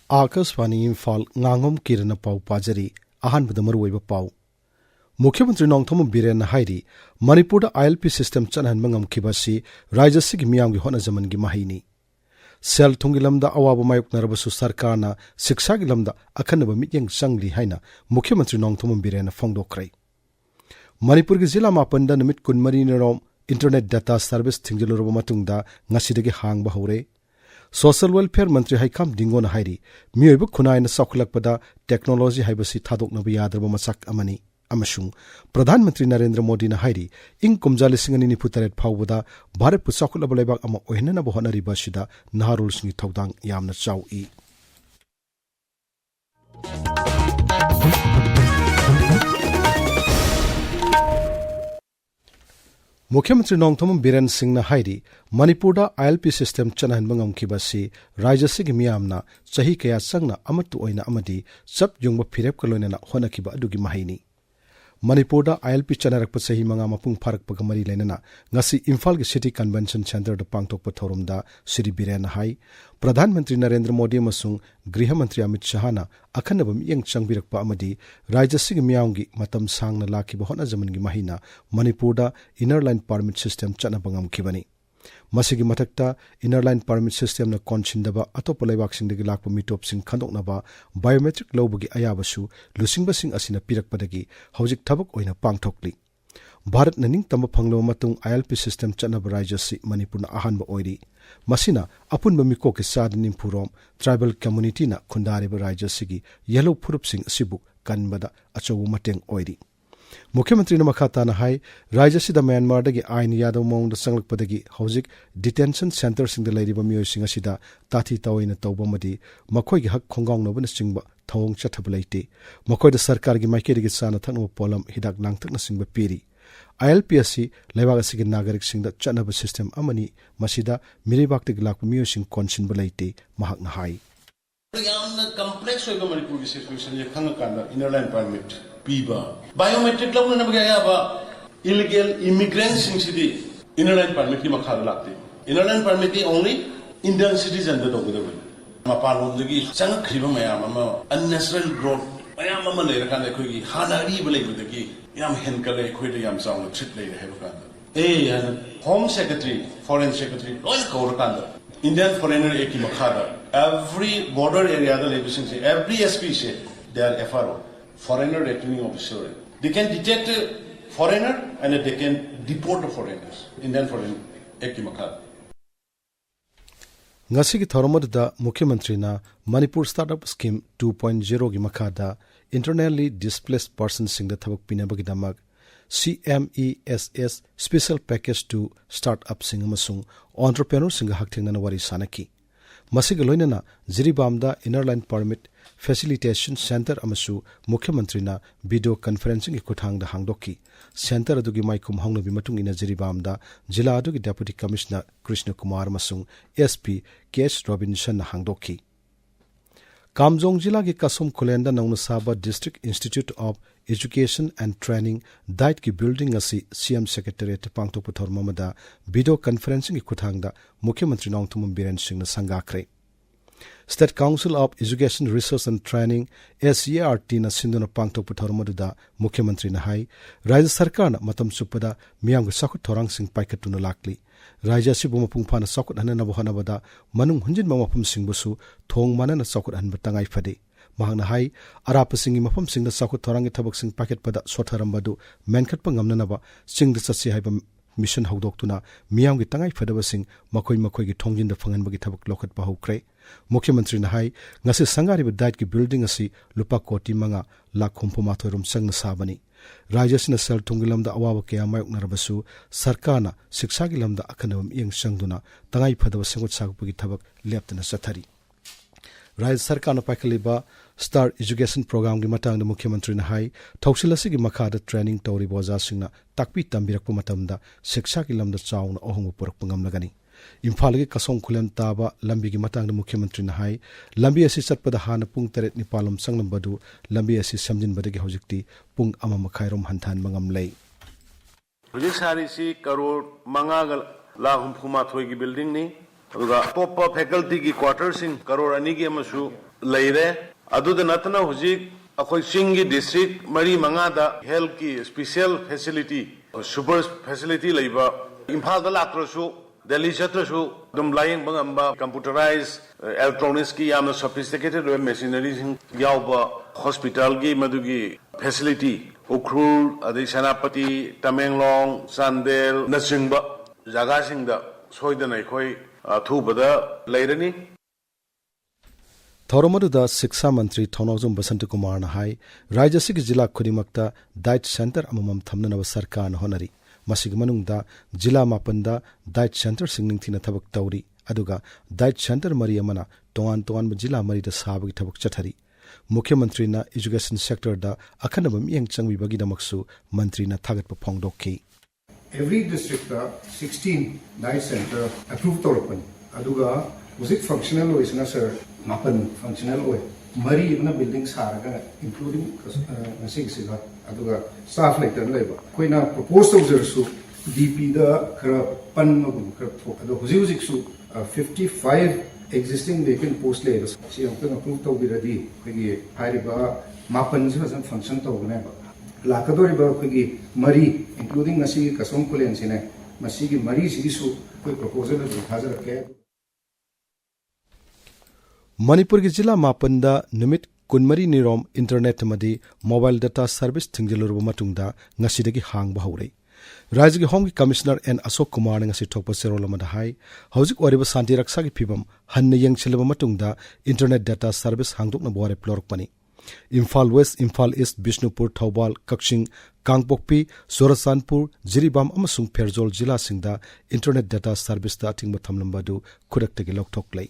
Akaswani Imphal Ngangom Kiran Pau Pajari Ahan Badamarweba Pau Mukhyamantri Nongthom Biren Hairi Manipur ILP system Chanhan Mangam Kibasi Rajasig Miam gi Hona Zaman gi Mahini Sel Tungilamda Awaba Mayuk Narabasu Sarkarna Siksagilamda Akanaba Mityang Sangli Haina Mukhyamantri Nongthom Biren Fongdokrai Manipur gi Zila Mapanda Namit Kunmari Rom Internet Data Service Thingjaluraba Matungda Ngasidagi Hang Bahore Social Welfare Mantri Haikam Dingon Hairi, Mioibu Kunai na Sakulakpada, Technology Haibasi Tadok Nabiyadraba Masak Amani, Amashung, Pradhan Mantri Narendra Modi na Hairi, Ing Kumjali Singani Putaret Pawada, Bharat Pusakulabak Ama Ohenana Bohana Ribashida, Naharul Singi Togdang Yamna Chow E. Mukhyamantri Nongthom Biren Singh na Hairi Manipurda ILP system Chanhan Mangam Kibasi Rajasig Miyamna Chahi Kaya Sangna Amatu Oina Amadi Sab Jungba Pirep Kalonena Honakiba Adugi Mahini Manipurda ILP Chanarak Pasahi Manga Mapung Parak Pagamari Lenana Ngasi Imphal City Convention Center the Pangtok Pathorumda Siri Biren Hai Pradhan Mantri Narendra Modi Masung Griha Mantri Amit Shahana Akanabam Yang Changbirakpa Amadi Rajasig Miyangi Matam Sangna Lakiba Hona Zamangi Mahina Manipurda Inner Line Permit System Chanabangam Kibani Masigi Matakta Inner Line Permit System na Konchindaba Atopolaibaksing Lak Mitopsing Kandoknaba Biometric Lobagi Ayabasu Lusingbasing Asina Pirakpadagi Hojik Tabak Oina Pangtokli Bharat Naning Tamba Panglo Matung ILP System Chanaba Rajasi Manipur na Ahanba Oiri Masina Apun Bamiko ke Sadin Impurom Tribal Community na Kundariba Rajasigi Yellow Purupsing Sibuk Kanbada Achawu Mateng Oiri Mukhyamantri na Makata na Hai Rajasida Myanmar dagi Ain Yadaw Mong da Sanglakpadagi Hojik Detention Center sing da Ladiba Mioysing Asida Tati Tawina Tawbamadi Makoy gi Hak Khongong no Singba Thawong Chathabalaiti Makoy da Sarkar gi Maikedi gi Sana Thakno Polam Hidak Langtak na Singba Piri ILPSC Lebaga Sig Nagarik sing da Chanaba system Amani Masida Miribak de Glak Mioysing Konshin Balaiti Mahak na Hai Yamna complex oiba Manipur situation ye khangakanda inner line permit piba biometric law na bagaya ba illegal immigrants singsi inner line permit ki makhala lakti inner line permit ki only Indian citizen da dogu da mapalom dagi sang khriba mayam ama unnatural growth mayam ama le rakhan khoi gi hanari balai dagi yam henkale khoi da yam saung trip le he rakhan home secretary foreign secretary loy ko rakhan Indian foreigner ek ki makhada every border area the living say every SP say they are FRO foreigner returning officer they can detect a foreigner and they can deport the foreigners Indian foreigner ekimakha Ngasi gi thoromad da Mukhyamantri na Manipur Startup Scheme 2.0 gi makhada internally displaced persons sing da thabak pinabagi damak CMESS special package to startup sing amasung entrepreneur sing hakthengna na wari sanaki Masig Loinana, Ziribamda Inner Line Permit Facilitation Center Amasu, Mukhyamantri na video conferencing ikutang da hangdoki. Center adugi Maikum Hangno Bimatung ina Ziribamda, Jila adugi Deputy Commissioner Krishna Kumar Masung, SP K.H. Robinson na hangdoki. Kamjong Jila ki Kasum Kulenda Naunasaba District Institute of Education and Training Dait ki building asi CM Secretariat Pangtok Puthor Mamada video conferencing ikutang da Mukhyamantri Nongthom Biren Singh na sangakre. State Council of Education Research and Training SERT na Sinduna Pangtok Puthor Maduda Mukhyamantri na hai Rajya Sarkar na matam supada miyang sakut thorang sing paikatuna lakli Raja si bumapung pa na sakut hanan na bohanabada manung hunjin mamapum sing busu thong mana na sakut han batangay fade mahang na hai arapa singi mapam sing na sakut thorang itabak sing paket pada sotharam badu menkat pangam na ba sing da sasi hai mission haudok tuna miyam gi tangai fadaba sing makoi gi thongjin da phangan bagi thabak lokat pa hokre Mukhyamantri na hai ngasi sangari ba dait ki building asi lupa koti manga lakh humpuma thorum sang na sabani Rajasina sel tungilam da awawa kaya mayok narabasu sarkana siksa gilam da akanawam iyang sangduna tangai phadaba sengut sagpagi thabak leptana sathari Rajya Sarkar paikaliba Star Education Program gi matang da Mukhyamantri na hai thausilasi gi makha da training tori boza singna takpi tambirakpa matamda siksa gilam da chauna ohong purak pangam lagani Imphal gi kasong khulen taba lambi gi matang da Mukhyamantri na hai lambi asi chatpada hana pung 3 nipalom sanglam badu lambi asi samjin badagi hojikti pung ama makhairom hanthan mangam lei Hojik sari si karor mangagal lahum phuma thoi gi building ni aduga top faculty gi quarters in karor ani gi amasu leire aduda natana huji akhoi singi district mari mangada health ki special facility super facility leiba Imphal da latrosu Delhi chatrasu dum lying bangamba computerized electronics ki yamna sophisticated machineries yawba hospital gi madugi facility ukrul adi sanapati Tamenglong Sandel nasingba jaga singda soidana khoi thubada leirani Thoromadu Siksa Mantri Thonozum Basant Kumar Nahai, Rajasik Jila Kudimakta, Diet Center Amamam Thamnana Sarkan Honari, Masigmanungda, Jila Mapanda, Diet Center Singing Tina Tabak Tauri, Aduga, Diet Center Mariamana, Toan Jila Marita Sabak Tabak Chatari, Mukhya Mantrina, Education Sector da, Akanabam Yang Changwi Bagidamaksu, Mantrina Tagat Pongdoki. Every district 16 Diet Center approved Toropan, Aduga, was it functional or is not, sir? Mapan functional way. Mari na buildings haraga including nasiga aduga staff later labor. Koina proposed observersu DP da kara pan magum kara ado huzi su 55 existing vacant post layers. Si ang approved to biradi kogi hariba mapan sa function to gna ba. Lakadori ba kogi mari including nasi kasong kulen sine masigi mari sigisu koi proposal da hajar ke Manipuri Jila Mapanda Numit Kunmari Nirom Internet Madi Mobile Data Service Tingjilur Matunda Ngasidagi Hang Bahure. Rajagi Hongi Commissioner and Asok Kumar Ngasi Topa Serolamada Housik Oriba Santi Raksagi Pibam Hanna Yang Chilamamatunda Internet Data Service Hangduk Nabore Plorkpani. Imphal West, Imphal East, Bishnupur, Thawbal, Kakshing, Kangpokpi, Sorasanpur, Jiribam Amasung Perzol Jila Singda Internet Data Service Da Tingbatham Lambadu Kudaktagi Loktoklay.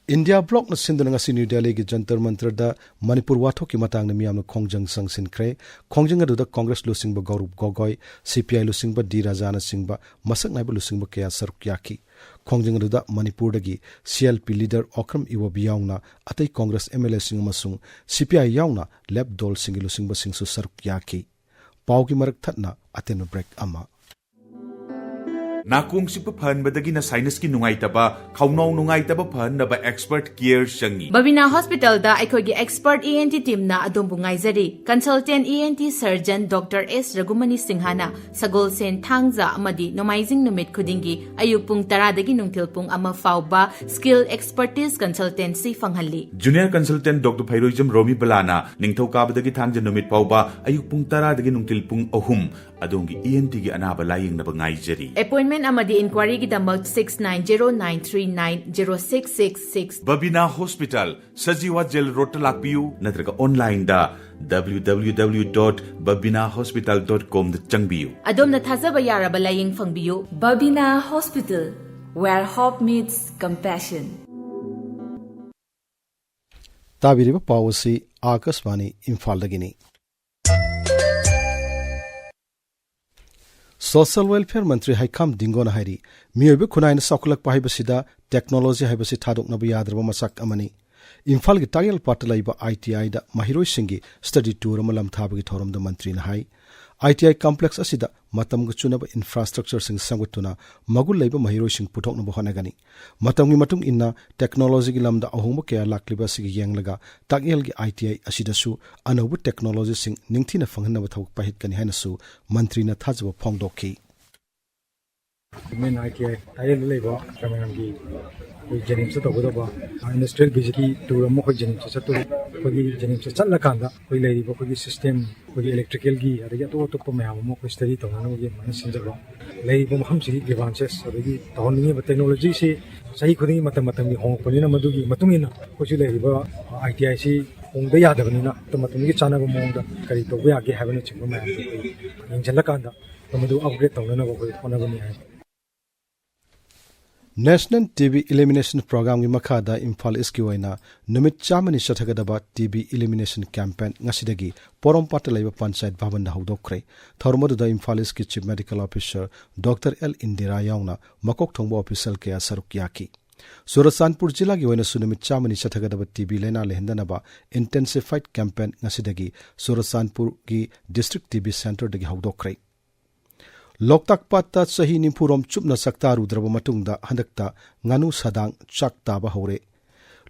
India block na sinduna ngasi New Delhi ki Jantar Mantar da Manipur wathok ki matang na miyam na Khongjang sangsin kre Khongjang adu da Congress lusing ba Gaurav Gogoi CPI lusing ba D Rajana Singh ba masak nai ba lusing ba kaya saruk yaki Khongjang adu da Manipur da gi CLP leader Okram Iwa biyawna atai Congress MLA sing masung CPI yawna lab dol sing lusing ba sing su saruk yaki pau ki marak thatna aten break ama Nakung si papan badagi na sinus ki nungay taba, kaunaw nungay taba pan na ba expert care shangi. Babina Hospital da aikogi expert ENT team na adong bungay zari, consultant ENT surgeon Dr. S. Ragumani Singhana, sagol sen thangza amadi nomaizing numit kudingi, ayupung taradagi nungtilpung ama fauba, skill expertise consultancy fanghali. Junior consultant Dr. Phairoijam Romi Balana, ningthaw kabadagi thangja numit pauba, ayupung taradagi nungtilpung ohum, adongi ENT gi anaba laying na bangay zari. Appointment amadi inquiry gidamak 6909390666. Babina Hospital, Sajiwa Jel Rotalakpiu, natraga online da www.babinahospital.com da changbiu. Adom na thazaba yaraba laying fangbiu. Babina Hospital, where hope meets compassion. Tabiriba Pawasi Akaswani Imphal Dagini. Social Welfare Mantri Haikam Dingona Hari, Miobe Kunain Sokulak Pahibasida, Technology Hibasi Taduk Nabiyadraba Masak Amani. Imphal Gitarial Patalaiba ITI da Mahiro Singi Study Tour Malam Tabagi Torum the Mantri Nahai. ITI Complex Asida, Matam Guchunaba Infrastructure Sing Sangutuna, Magul Labor Mahiro Sing Putok Nabohanagani. Matam Matung Inna, Technology Lamda Ahomokea Lakliba Sigi Yanglaga, Tagielgi ITI Asidasu, Anabu Technology Sing Ningtina Fanganavatok Pahit Kanihanasu, Mantrina Tazwa Pongdoki. Main ITI, Tayel Labor, Kamangi, James Togoba, Industrial Biziki, to Moko James Sato, James Salakanda, we lay the system, with the electrical gear, the Yato Pomea, Moko study to Manogi, Mansinjaba, lay Bomhamsi, Givances, the Tony of technology, say, Saikuni Matamatami, Hong Polina Madugi, Matumina, which you lay ITIC, on the Yadavina, Tomatumi Chana Monda, Carito, we are having a chipman in Jalakanda, Tomadu upgrade on another one of the National TB Elimination Program gi makhada Imphal East waina numit chamani shathagadaba TB Elimination Campaign ngasidagi porom patalaiba panchayat bhavan da hawdokre thormadu da Imphal East Chief Medical Officer Dr. L Indira yauna makok thongba official ke asaruk yaki Surasanpur jila gi waina sunumit chamani shathagadaba TB lena lehendanaba intensified campaign ngasidagi Surasanpur gi district TB center dagi hawdokre Loktak Patta Sahi Nimpurom Chupna Sakta Rudraba Matungda Handakta Nganu Sadang Chak Taba Hore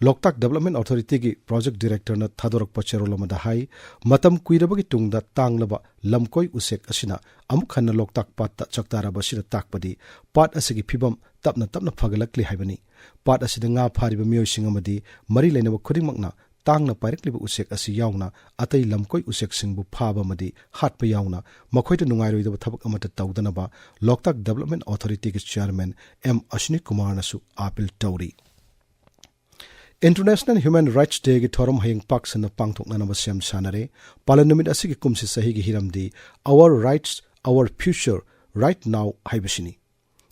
Loktak Development Authority ki project director na Thadorok Pacherolomada hai matam kuirabagi tungda tanglaba lamkoi usek asina amuk hanna Loktak pat ta chaktara basina takpadi pat asigi phibam tapna phagalakli haibani pat asida nga phariba miyoi amadi mari leinaba khudingmakna tangna pairakliba usek asi yauna atai lamkoi usek singbu phaba madi hatpa yauna makhoida nungairoidaba thabak amata tawdanaba Loktak Development Authority ki chairman M Ashwini Kumar nasu appeal tawri. International Human Rights Day ki thorom hayeng paksana pangthokna na basem sanare palanumit asigi kumsi sahi gi hiramdi our rights our future right now haibashini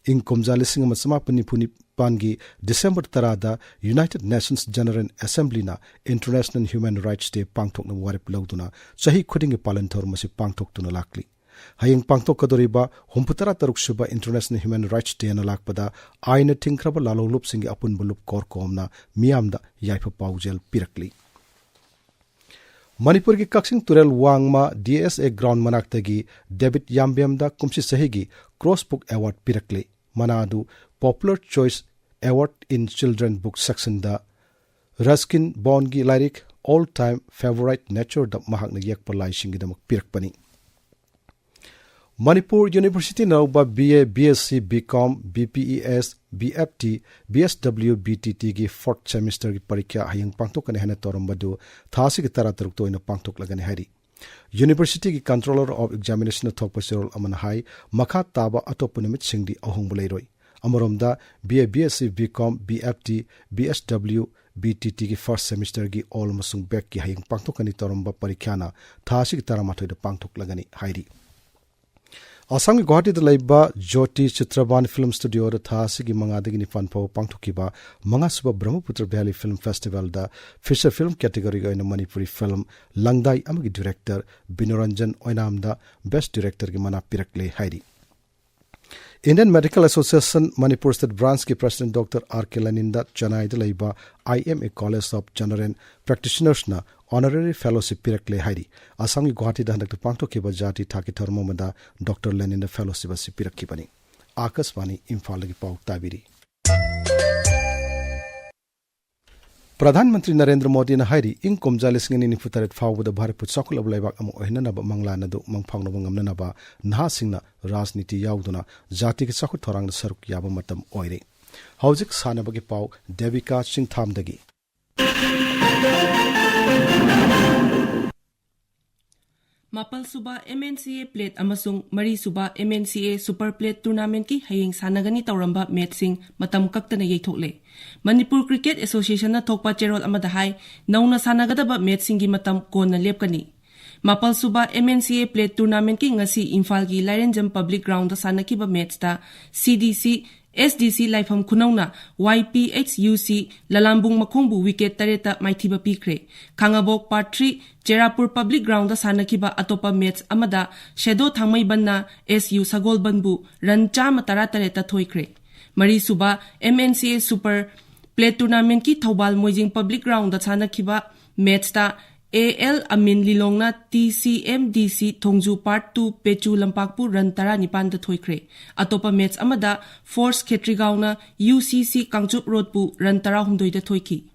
ing komja lising masama puni pangi December tarada United Nations General Assembly na International Human Rights Day pangthokna warip lawduna sahi khuding palan thor masi pangthoktuna lakli hayeng pangtok kadoriba humputara taruk suba International Human Rights Day na lakpada aina thingkraba lalolup singi apun bulup kor komna miamda yaifa paujel pirakli. Manipur ki Kaksing Turel Wangma DSA ground manaktagi David Yambiamda kumsi sahigi Crossbook Award pirakli manadu Popular Choice Award in Children Book section da Ruskin Bongi Lyric All Time Favorite Nature da mahakna yakpa laishingi damak pirakpani. Manipur University nauba BA, BSc, BCom, BPES, BFT, BSW, BTT ki 4th semester ki parikya hayang pangtok kane hana torombadu thasi ki tara taruk toina pangtok lagane hari. University ki Controller of Examination thokpa serol aman hai makha taba atopunamit singdi ahong bulairoi. Amoromda BA, BSc, BCom, BFT, BSW, BTT ki 1st semester ki all masung back ki hayang pangtok kane toromba parikyana thasi ki tara mathoida pangtok lagane hairi. Asam ki Guwahati da laiba Jyoti Chitraban Film Studio da thasi ki mangadagi nifan pao pangthokiba manga suba Brahmaputra Valley Film Festival da feature film category ga ina Manipuri film Langdai amagi director Binoranjan Oinam da best director ki mana pirakle hairi. Indian Medical Association Manipur State Branch ki President Dr. R.K. Laninda Chennai da laiba IMA College of General Practitioners na honorary fellowship pirakle hairi. Asam ki Guwahati da handak pangthokiba jati thaki tharmomada Dr. Laninda fellowship asi pirakibani. Akashvani Imphal lagi pau tabiri. Pradhan Mantri Narendra Modi na hairi ing komja lisingin ni futaret fawda Bharat put sakul ablaibak amo ohna na mangla na do mangphangno ngamna na ba nha singna rajniti yauduna jati ki sakut thorang saruk yaba matam oire. Haujik sanabagi pau Devika Chingtham dagi. Mapal suba MNCA plate amasung mari suba MNCA super plate tournament ki hayeng sanagani tawramba matching matam kaktana yeithokle. Manipur Cricket Association na thokpa cherol amada hai nauna sanagadaba matching gi matam konna lepkani. Mapal suba MNCA plate tournament ki ngasi Imphal gi Lairenjam public ground da sanakiba match ta CDC SDC Laifam Kunauna YPHUC Lalambung Makhongbu wicket tareta maithiba pikre. Khangabok part 3 Cherapur public ground da sanakiba atopa match amada Shedo Thangmai banna SU Sagol banbu run chama tara tareta thoikre. Mari suba MNCA super plate tournament ki Thobal Moijing public ground da sanakiba match ta AL Amin Lilongna TCMDC Thongju Part 2 Pechu Lampakpu Rantara Nipan da thoikre. Atopa match amada Force Khetrigauna UCC Kangchup Road pu Rantara humdoi da thoiki.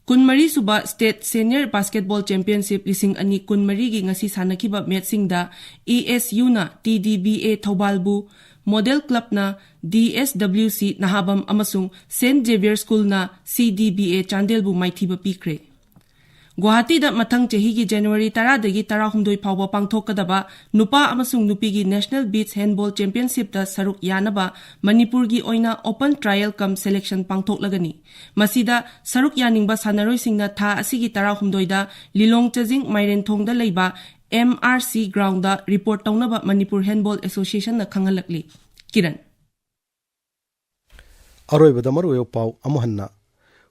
Kunmari suba State Senior Basketball Championship lising ani kunmari gi ngasi sanakiba matching da ESU na TDBA Thobalbu Model Club na DSWC Nahabam amasung St. Xavier School na CDBA Chandelbu maithiba pikre. Guwahati da mathang chahi gi January 10 dagi 12 phawba pangthokadaba nupa amasung nupi gi National Beach Handball Championship da saruk yanaba Manipur gi oina open trial cum selection pangthoklagani. Masida saruk yaningba sanaroi singna tha asigi 12 da Lilong Chajing Mairenthong da leiba MRC ground da report tawnaba Manipur Handball Association na khangalakli. Kiran Aroibada maruyo pau amuhanna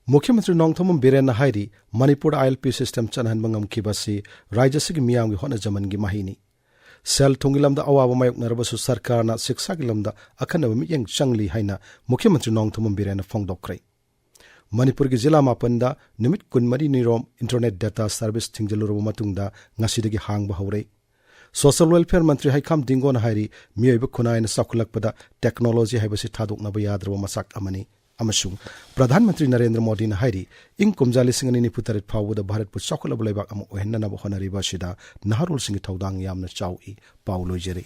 Mukhyamantri Nongthom Biren hairi Manipur ILP system chanhan mangam kibasi Rajasigi miyam gi hona jaman gi mahini. Sel thungilamda awaba mayok narabasu sarkar na siksa gilamda akhanaba miyang changli haina Mukhyamantri Nongthom Biren phongdokre. Manipur gi jila mapanda numit kunmari nirom internet data service thingjaluruba matungda ngasidagi hangba hore. Social Welfare Mantri Haikam Dingon hairi miyoiba khunai na sakulakpada technology haibasi thadoknaba yadraba masak amani. अमसुंग प्रधानमंत्री नरेंद्र मोदी ने हाइरी इंग कुमजा लिसिंग अनि निपुतरेट फावुदा भारत पु चौखलब लेबाक अम ओहेन्ना होनरिबा सिदा नहरुल सिंग थौदांग यामना चाउ इ पाउ लोइजरे